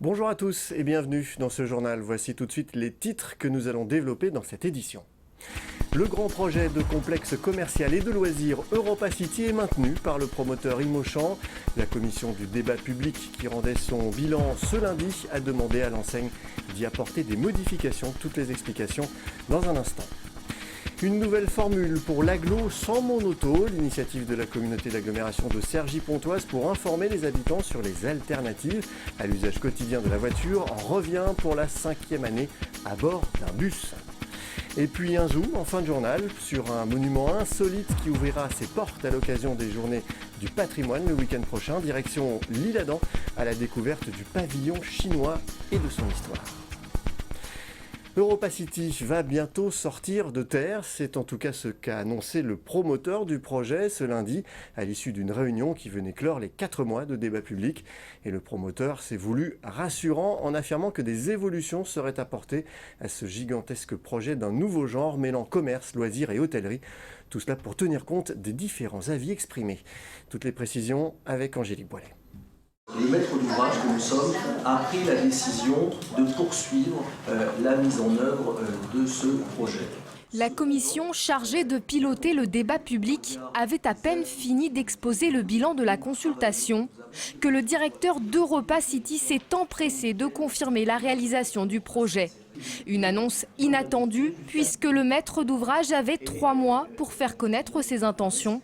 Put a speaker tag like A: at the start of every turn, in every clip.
A: Bonjour à tous et bienvenue dans ce journal. Voici tout de suite les titres que nous allons développer dans cette édition. Le grand projet de complexe commercial et de loisirs Europa City est maintenu par le promoteur Imochamp. La commission du débat public qui rendait son bilan ce lundi a demandé à l'enseigne d'y apporter des modifications. Toutes les explications dans un instant. Une nouvelle formule pour l'agglo sans mon auto, l'initiative de la communauté d'agglomération de Cergy-Pontoise pour informer les habitants sur les alternatives à l'usage quotidien de la voiture en revient pour la 5e année à bord d'un bus. Et puis un zoom en fin de journal sur un monument insolite qui ouvrira ses portes à l'occasion des journées du patrimoine le week-end prochain, direction l'Isle-Adam à la découverte du pavillon chinois et de son histoire. Europa City va bientôt sortir de terre, c'est en tout cas ce qu'a annoncé le promoteur du projet ce lundi à l'issue d'une réunion qui venait clore les 4 mois de débat public. Et le promoteur s'est voulu rassurant en affirmant que des évolutions seraient apportées à ce gigantesque projet d'un nouveau genre mêlant commerce, loisirs et hôtellerie. Tout cela pour tenir compte des différents avis exprimés. Toutes les précisions avec Angélique Boilet.
B: Les maîtres d'ouvrage que nous sommes a pris la décision de poursuivre la mise en œuvre de ce projet.
C: La commission chargée de piloter le débat public avait à peine fini d'exposer le bilan de la consultation que le directeur d'Europa City s'est empressé de confirmer la réalisation du projet. Une annonce inattendue puisque le maître d'ouvrage avait 3 mois pour faire connaître ses intentions.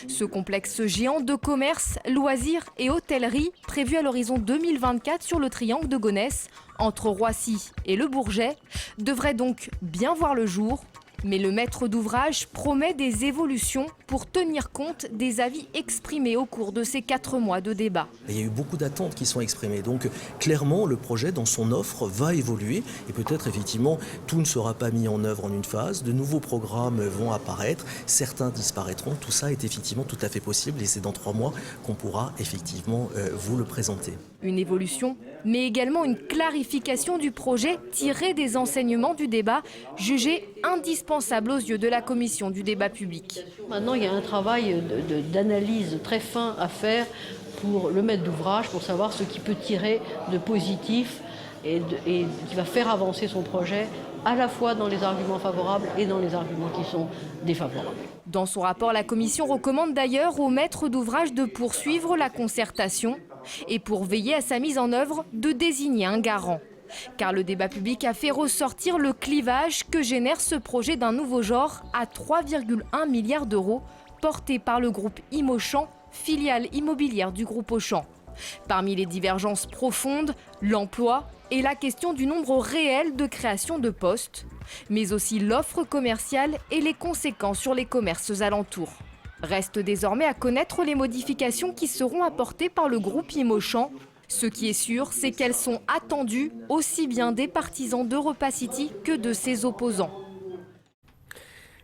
C: Ce complexe géant de commerce, loisirs et hôtellerie, prévu à l'horizon 2024 sur le triangle de Gonesse, entre Roissy et Le Bourget, devrait donc bien voir le jour. Mais le maître d'ouvrage promet des évolutions pour tenir compte des avis exprimés au cours de ces 4 mois de débat.
B: Il y a eu beaucoup d'attentes qui sont exprimées. Donc clairement, le projet dans son offre va évoluer. Et peut-être effectivement, tout ne sera pas mis en œuvre en une phase. De nouveaux programmes vont apparaître. Certains disparaîtront. Tout ça est effectivement tout à fait possible. Et c'est dans 3 mois qu'on pourra effectivement vous le présenter.
C: Une évolution, mais également une clarification du projet tirée des enseignements du débat, jugé indispensable aux yeux de la commission du débat public.
D: Maintenant, il y a un travail d'analyse très fin à faire pour le maître d'ouvrage, pour savoir ce qu'il peut tirer de positif et qui va faire avancer son projet, à la fois dans les arguments favorables et dans les arguments qui sont défavorables.
C: Dans son rapport, la commission recommande d'ailleurs au maître d'ouvrage de poursuivre la concertation et pour veiller à sa mise en œuvre, de désigner un garant. Car le débat public a fait ressortir le clivage que génère ce projet d'un nouveau genre à 3,1 milliards d'euros, porté par le groupe Imochamp, filiale immobilière du groupe Auchan. Parmi les divergences profondes, l'emploi et la question du nombre réel de création de postes, mais aussi l'offre commerciale et les conséquences sur les commerces alentours. Reste désormais à connaître les modifications qui seront apportées par le groupe Imochamp. Ce qui est sûr, c'est qu'elles sont attendues aussi bien des partisans d'Europa City que de ses opposants.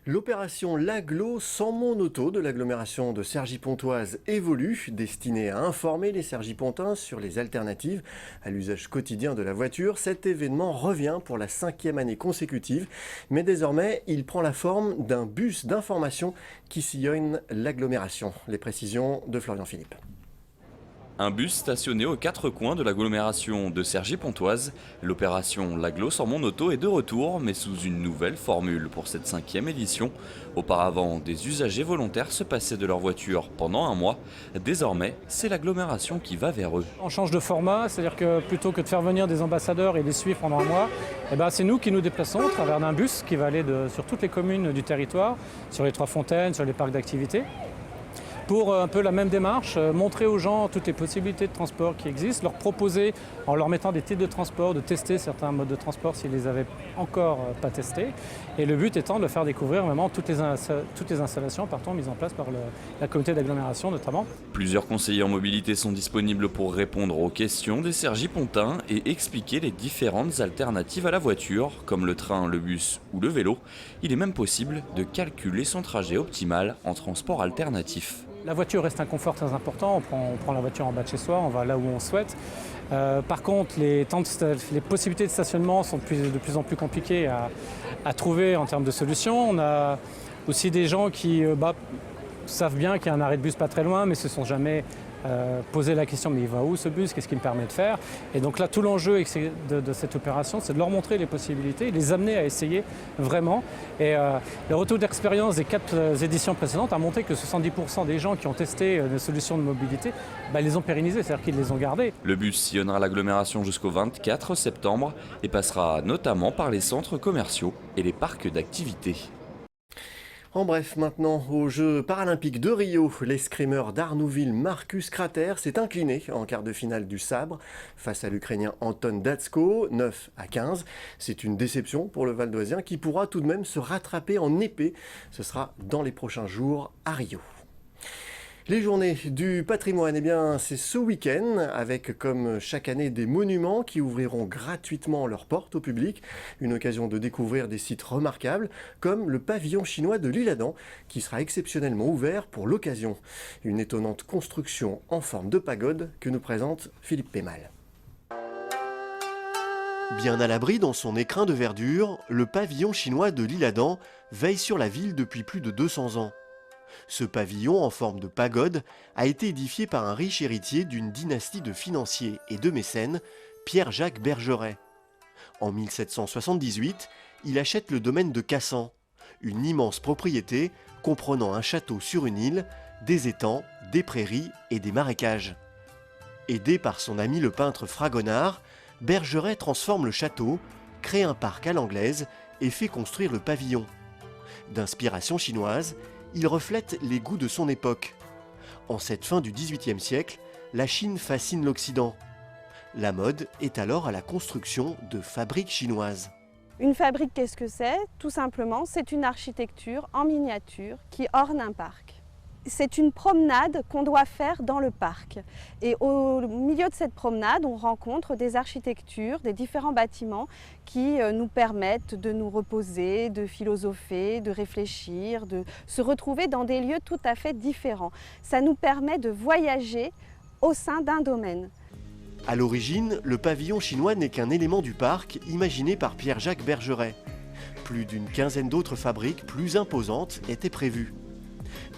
A: L'opération l'agglo sans mon auto de l'agglomération de Cergy-Pontoise évolue, destinée à informer les Cergy-Pontains sur les alternatives à l'usage quotidien de la voiture. Cet événement revient pour la 5e année consécutive, mais désormais il prend la forme d'un bus d'information qui sillonne l'agglomération. Les précisions de Florian Philippe.
E: Un bus stationné aux 4 coins de l'agglomération de Cergy-Pontoise. L'opération l'agglo sans mon auto est de retour, mais sous une nouvelle formule pour cette 5e édition. Auparavant, des usagers volontaires se passaient de leur voiture pendant un mois. Désormais, c'est l'agglomération qui va vers eux.
F: On change de format, c'est-à-dire que plutôt que de faire venir des ambassadeurs et les suivre pendant un mois, c'est nous qui nous déplaçons au travers d'un bus qui va aller sur toutes les communes du territoire, sur les 3 fontaines, sur les parcs d'activités. Pour un peu la même démarche, montrer aux gens toutes les possibilités de transport qui existent, leur proposer, en leur mettant des titres de transport, de tester certains modes de transport s'ils ne les avaient encore pas testés. Et le but étant de leur faire découvrir vraiment toutes les installations mises en place par la communauté d'agglomération notamment.
E: Plusieurs conseillers en mobilité sont disponibles pour répondre aux questions des Cergy-Pontains et expliquer les différentes alternatives à la voiture, comme le train, le bus ou le vélo. Il est même possible de calculer son trajet optimal en transport alternatif.
F: La voiture reste un confort très important, on prend la voiture en bas de chez soi, on va là où on souhaite. Par contre, les possibilités de stationnement sont de plus en plus compliquées à trouver en termes de solutions. On a aussi des gens qui savent bien qu'il y a un arrêt de bus pas très loin, mais se sont jamais posé la question, mais il va où ce bus, qu'est-ce qu'il me permet de faire? Et donc là, tout l'enjeu de cette opération, c'est de leur montrer les possibilités, les amener à essayer vraiment. Et le retour d'expérience des 4 éditions précédentes a montré que 70% des gens qui ont testé des solutions de mobilité, les ont pérennisées, c'est-à-dire qu'ils les ont gardées.
E: Le bus sillonnera l'agglomération jusqu'au 24 septembre et passera notamment par les centres commerciaux et les parcs d'activités.
A: En bref, maintenant, aux Jeux paralympiques de Rio, l'escrimeur d'Arnouville Marcus Krater s'est incliné en quart de finale du sabre face à l'Ukrainien Anton Datsko, 9-15. C'est une déception pour le Val-d'Oisien qui pourra tout de même se rattraper en épée. Ce sera dans les prochains jours à Rio. Les journées du patrimoine, c'est ce week-end, avec comme chaque année des monuments qui ouvriront gratuitement leurs portes au public. Une occasion de découvrir des sites remarquables, comme le pavillon chinois de l'Isle-Adam, qui sera exceptionnellement ouvert pour l'occasion. Une étonnante construction en forme de pagode que nous présente Philippe Pémal. Bien à l'abri dans son écrin de verdure, le pavillon chinois de l'Isle-Adam veille sur la ville depuis plus de 200 ans. Ce pavillon, en forme de pagode, a été édifié par un riche héritier d'une dynastie de financiers et de mécènes, Pierre-Jacques Bergeret. En 1778, il achète le domaine de Cassan, une immense propriété comprenant un château sur une île, des étangs, des prairies et des marécages. Aidé par son ami le peintre Fragonard, Bergeret transforme le château, crée un parc à l'anglaise et fait construire le pavillon. D'inspiration chinoise, il reflète les goûts de son époque. En cette fin du XVIIIe siècle, la Chine fascine l'Occident. La mode est alors à la construction de fabriques chinoises.
G: Une fabrique, qu'est-ce que c'est? Tout simplement, c'est une architecture en miniature qui orne un parc. C'est une promenade qu'on doit faire dans le parc. Et au milieu de cette promenade, on rencontre des architectures, des différents bâtiments qui nous permettent de nous reposer, de philosopher, de réfléchir, de se retrouver dans des lieux tout à fait différents. Ça nous permet de voyager au sein d'un domaine.
A: À l'origine, le pavillon chinois n'est qu'un élément du parc imaginé par Pierre-Jacques Bergeret. Plus d'une quinzaine d'autres fabriques plus imposantes étaient prévues.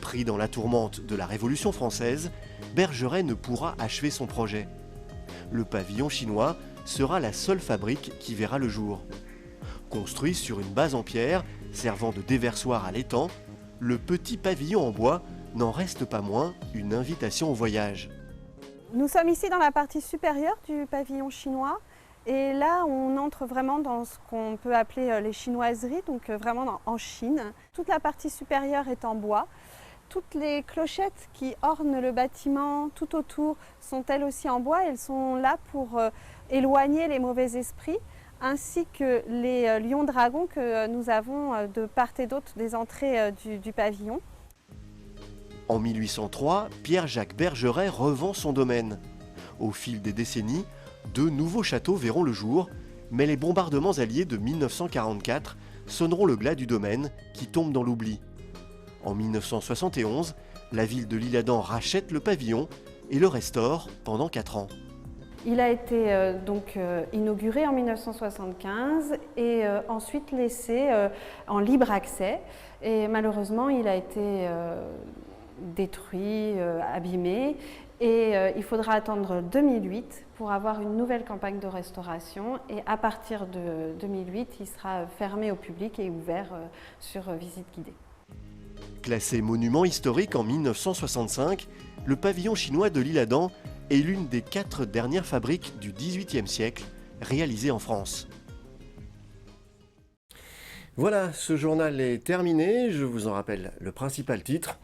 A: Pris dans la tourmente de la Révolution française, Bergeret ne pourra achever son projet. Le pavillon chinois sera la seule fabrique qui verra le jour. Construit sur une base en pierre, servant de déversoir à l'étang, le petit pavillon en bois n'en reste pas moins une invitation au voyage.
G: Nous sommes ici dans la partie supérieure du pavillon chinois. Et là, on entre vraiment dans ce qu'on peut appeler les chinoiseries, donc vraiment en Chine. Toute la partie supérieure est en bois. Toutes les clochettes qui ornent le bâtiment tout autour sont elles aussi en bois. Elles sont là pour éloigner les mauvais esprits, ainsi que les lions-dragons que nous avons de part et d'autre des entrées du pavillon.
A: En 1803, Pierre-Jacques Bergeret revend son domaine. Au fil des décennies, 2 nouveaux châteaux verront le jour, mais les bombardements alliés de 1944 sonneront le glas du domaine qui tombe dans l'oubli. En 1971, la ville de l'Isle-Adam rachète le pavillon et le restaure pendant 4 ans.
G: Il a été inauguré en 1975 et ensuite laissé en libre accès. Et malheureusement, il a été détruit, abîmé. Et il faudra attendre 2008 pour avoir une nouvelle campagne de restauration. Et à partir de 2008, il sera fermé au public et ouvert sur visite guidée.
A: Classé monument historique en 1965, le pavillon chinois de l'Isle-Adam est l'une des 4 dernières fabriques du XVIIIe siècle réalisées en France. Voilà, ce journal est terminé. Je vous en rappelle le principal titre.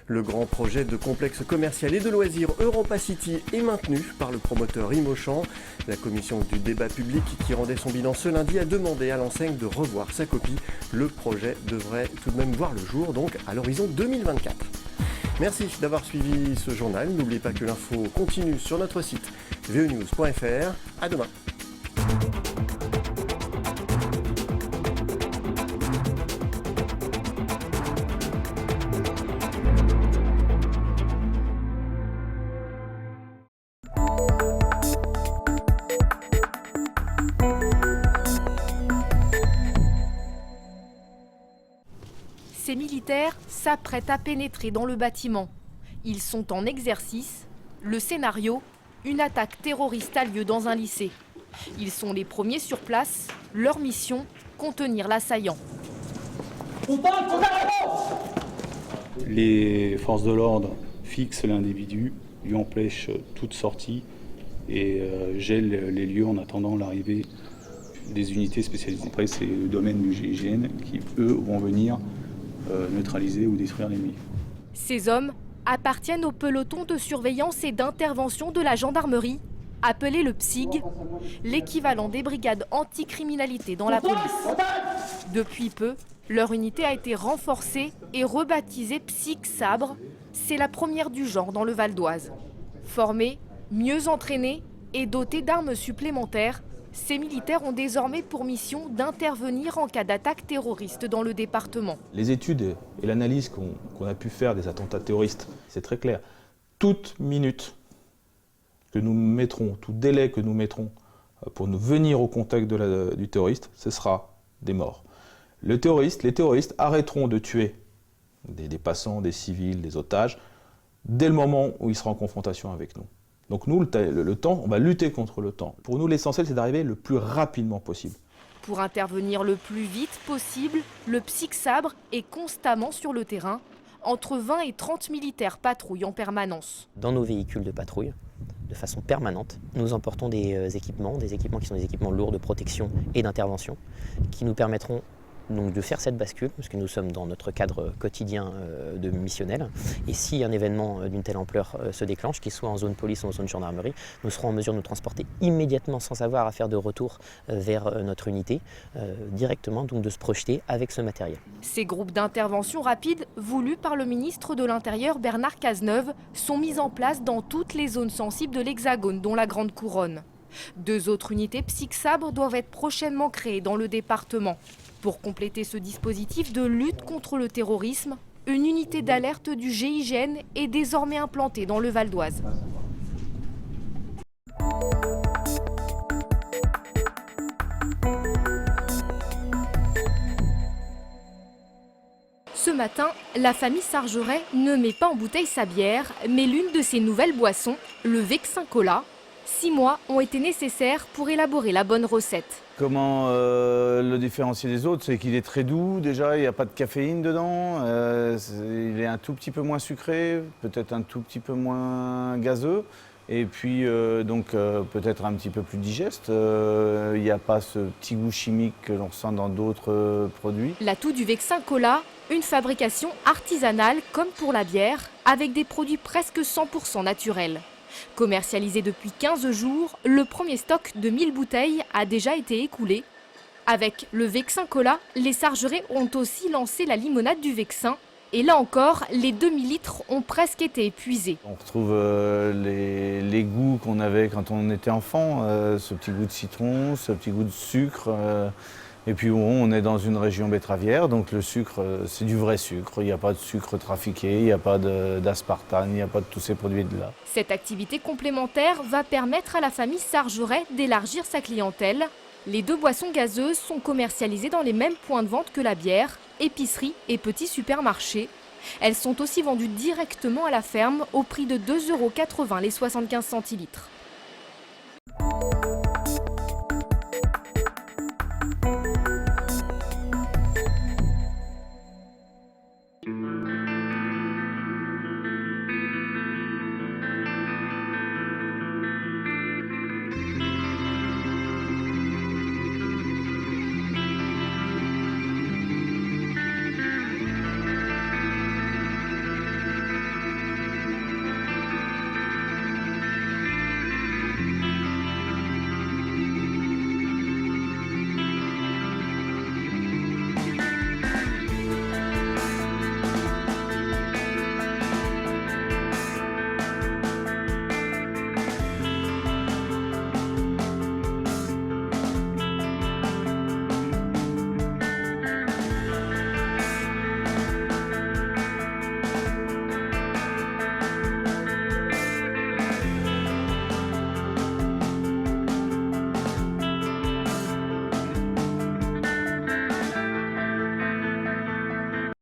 A: Le grand projet de complexe commercial et de loisirs Europa City est maintenu par le promoteur Imochamp. La commission du débat public qui rendait son bilan ce lundi a demandé à l'enseigne de revoir sa copie. Le projet devrait tout de même voir le jour, donc à l'horizon 2024. Merci d'avoir suivi ce journal. N'oubliez pas que l'info continue sur notre site venews.fr. À demain.
C: ces militaires s'apprêtent à pénétrer dans le bâtiment. Ils sont en exercice. Le scénario, une attaque terroriste a lieu dans un lycée. Ils sont les premiers sur place. Leur mission, contenir l'assaillant.
H: Les forces de l'ordre fixent l'individu, lui empêchent toute sortie et gèlent les lieux en attendant l'arrivée des unités spécialisées. Après, c'est le domaine du GIGN qui, eux, vont venir neutraliser ou détruire l'ennemi.
C: Ces hommes appartiennent au peloton de surveillance et d'intervention de la gendarmerie, appelé le PSIG, l'équivalent des brigades anticriminalité dans la police. Depuis peu, leur unité a été renforcée et rebaptisée PSIG Sabre. C'est la première du genre dans le Val d'Oise. Formés, mieux entraînés et dotés d'armes supplémentaires, ces militaires ont désormais pour mission d'intervenir en cas d'attaque terroriste dans le département.
I: Les études et l'analyse qu'on a pu faire des attentats terroristes, c'est très clair. Toute minute que nous mettrons, tout délai que nous mettrons pour nous venir au contact du terroriste, ce sera des morts. Les terroristes arrêteront de tuer des passants, des civils, des otages, dès le moment où il sera en confrontation avec nous. Donc nous, le temps, on va lutter contre le temps. Pour nous, l'essentiel, c'est d'arriver le plus rapidement possible.
C: Pour intervenir le plus vite possible, le PSIG Sabre est constamment sur le terrain. Entre 20 et 30 militaires patrouillent en permanence.
J: Dans nos véhicules de patrouille, de façon permanente, nous emportons des équipements qui sont des équipements lourds de protection et d'intervention, qui nous permettront donc de faire cette bascule, parce que nous sommes dans notre cadre quotidien de missionnel. Et si un événement d'une telle ampleur se déclenche, qu'il soit en zone police ou en zone gendarmerie, nous serons en mesure de nous transporter immédiatement sans avoir à faire de retour vers notre unité, directement donc de se projeter avec ce matériel.
C: Ces groupes d'intervention rapide, voulus par le ministre de l'Intérieur Bernard Cazeneuve, sont mis en place dans toutes les zones sensibles de l'Hexagone, dont la Grande Couronne. 2 autres unités PSIG Sabre doivent être prochainement créées dans le département. Pour compléter ce dispositif de lutte contre le terrorisme, une unité d'alerte du GIGN est désormais implantée dans le Val d'Oise. Ce matin, la famille Sargeret ne met pas en bouteille sa bière, mais l'une de ses nouvelles boissons, le Vexin Cola. 6 mois ont été nécessaires pour élaborer la bonne recette.
K: Comment le différencier des autres, c'est qu'il est très doux, déjà, il n'y a pas de caféine dedans, il est un tout petit peu moins sucré, peut-être un tout petit peu moins gazeux, et puis peut-être un petit peu plus digeste. Il n'y a pas ce petit goût chimique que l'on ressent dans d'autres produits.
C: L'atout du Vexin Cola, une fabrication artisanale comme pour la bière, avec des produits presque 100% naturels. Commercialisé depuis 15 jours, le premier stock de 1000 bouteilles a déjà été écoulé. Avec le Vexin Cola, les Sargerets ont aussi lancé la limonade du Vexin. Et là encore, les 2000 litres ont presque été épuisés.
K: On retrouve les goûts qu'on avait quand on était enfant, ce petit goût de citron, ce petit goût de sucre. Et puis on est dans une région betteravière, donc le sucre, c'est du vrai sucre. Il n'y a pas de sucre trafiqué, il n'y a pas d'aspartame, il n'y a pas de tous ces produits-là.
C: Cette activité complémentaire va permettre à la famille Sargeret d'élargir sa clientèle. Les 2 boissons gazeuses sont commercialisées dans les mêmes points de vente que la bière, épicerie et petits supermarchés. Elles sont aussi vendues directement à la ferme au prix de 2,80 € les 75 centilitres.